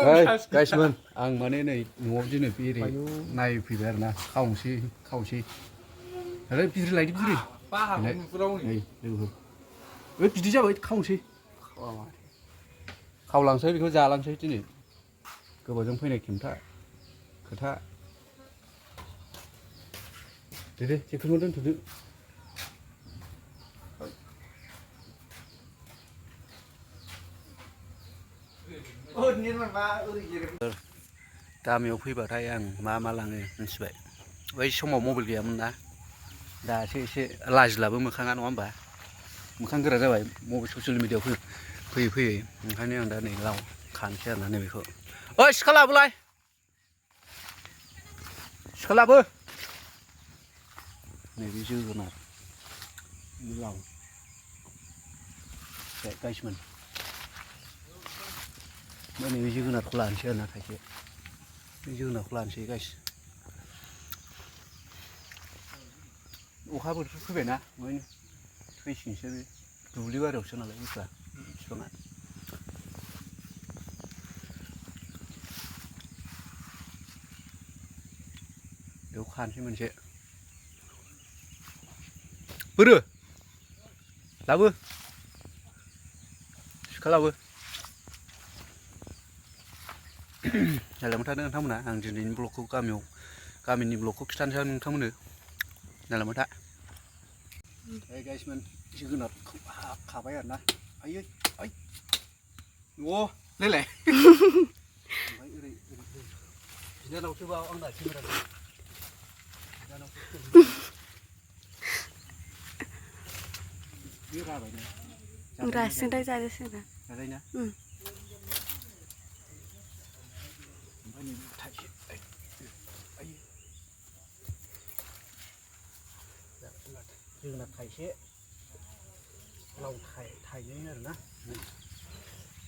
गाइसमोन आं माने नै न'आव दिनै बेरे नायफैबाय आरोना खावनोसै आरो बिदिर लायदो बिदिर नै लोगोफोर बिदि जाबाय खावनोसै खावलांसै बेखौ जालांसै दिनै गोबावजों फैनाय खोथा दे जेखौनो दोनथ'दो गामियाव फैबाथाय आं मा लाङो मिथिबाय बै समाव मबाइल गैयामोन ना दासो एसे लाजिलाबो मोखाङा नङा होमबा मोखां गोरा जाबाय मबाइल ससियेल मिडियायाव फैयै ओंखायनो आं दा नै लाव खानोसै आरोना नैबेखौ ओइ सिखा लाबोलाय सिखा लाबो नैबे जोगोनार लाव गाइसमोन ओमफ्राय नैबे जोगोनारखौ लानोसै आरोना थाइसे बे जोगोनारखौ लानोसै गाइस अखा बोथोर फैबायना ओंखायनो थैसिगोनसो बे दुब्लि बारियावसो नालाय बुस्थुआ बिफाङा बेयाव खानोसै मोनसे बोरो लाबो सिखा लाबो नायलांबाय थादो नोंथांमोना आं दिनैनि ब्लगखौ गामिनि ब्लगखौ खिथानोसै नोंथांमोननो नायलांबाय था गाइसमोन जोगोनारखौ खाबाय आरोना आयै ओइ न'आव नायलाय ओमफ्राय ओरै बिनानावसो बाव आंना केमेरा बे राबायना रासिनदाय जाजासिगोन जाजायोना ओमफ्राय नै थाइसे जोगोनार थाइसे लाव थाइनै आरोना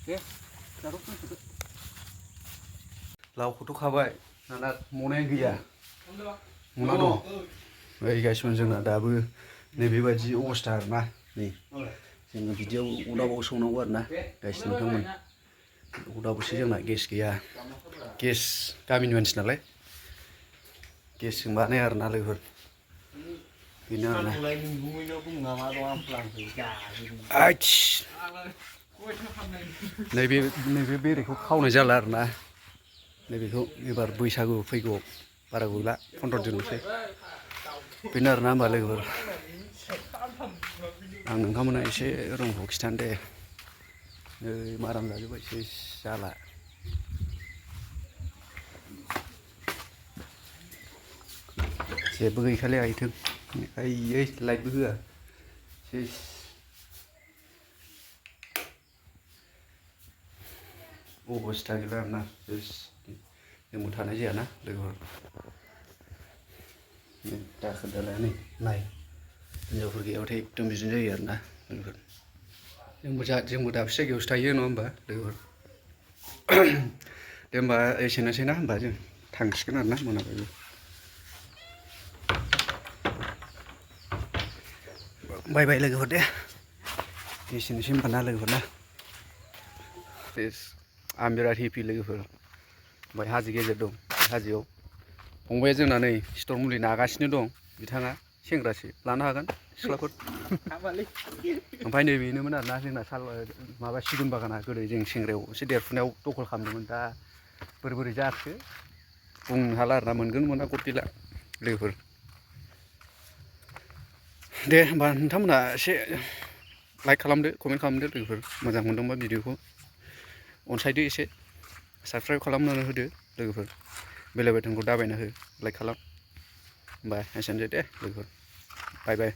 दे दाथ' दोनथ'दो लावखौथ' खाबाय दाना मनायानो गैया मना दं ओइ गाइसमोन जोंना दाबो नैबेबायदि अबस्था आरोना नै जोङो बिदियाव अदाबाव संनांगौ आरोना गाइस नोंथांमोन अदाबावसो जोंना गेस गैया गेस गामिनि मानसि नालाय गेसजों बानाया आरोना लोगोफोर बेनो आरोना नैबे बेरेखौ खावनाय जाला आरोना नैबेखौ एबार बैसागु फैगौ बारा गैला 15 दिनल'सै बेनो आरोना होमबा लोगोफोर आं नोंथांमोना एसे रोंगौ खिथानो दे नै माराम जाजोब्बाय सेस जाला जेबो गैखाले आइथों आयै लाइटबो होआ सेस अबस्था गैला आरोना सेस जोंबो थानाय जायाना लोगोफोर दाखोर दालाया नै नाय हिनजावफोर गैयाबाथाय एकदम बिदिनो जायो आरोना लोगोफोर जोंबो दाबसे जायगायावसो थायो नङा होमबा लोगोफोर दे होमबा एसेनोसै ना होमबा जों थांसिगोन आरोना मोनाबायबो बाय बाय लोगोफोर दे एसेनोसै होमबा ना लोगोफोर ना आं बिराद हेपि लोगोफोर ओमफ्राय हाजो गेजेर दं हाजोआव फंबाया जोंना नै सिथर मुलि नागासिनो दं बिथाङा सेंग्रासो लानो हागोन सिख्लाफोर ओमफ्राय नै बेनोमोन आरोना जोंना माबा सिगुन बागाना गोदो जों सेंग्रायाव एसे देरफुनायाव दखल खालामदोंमोन दा बोरै जाखो बुंनो हाला आरोना मोनगोन मोना गद गैला लोगोफोर दे होमबा नोंथांमोना एसे लाइक खालामदो कमेन्ट खालामदो लोगोफोर मोजां मोनदोंबा भिडिअखौ अनसायदो एसे साबस्क्राइब खालामनानै होदो लोगोफोर बेल बायटनखौ दाबायना हो लाइक खालाम होमबा एसेनोसै दे लोगोफोर बाय बाय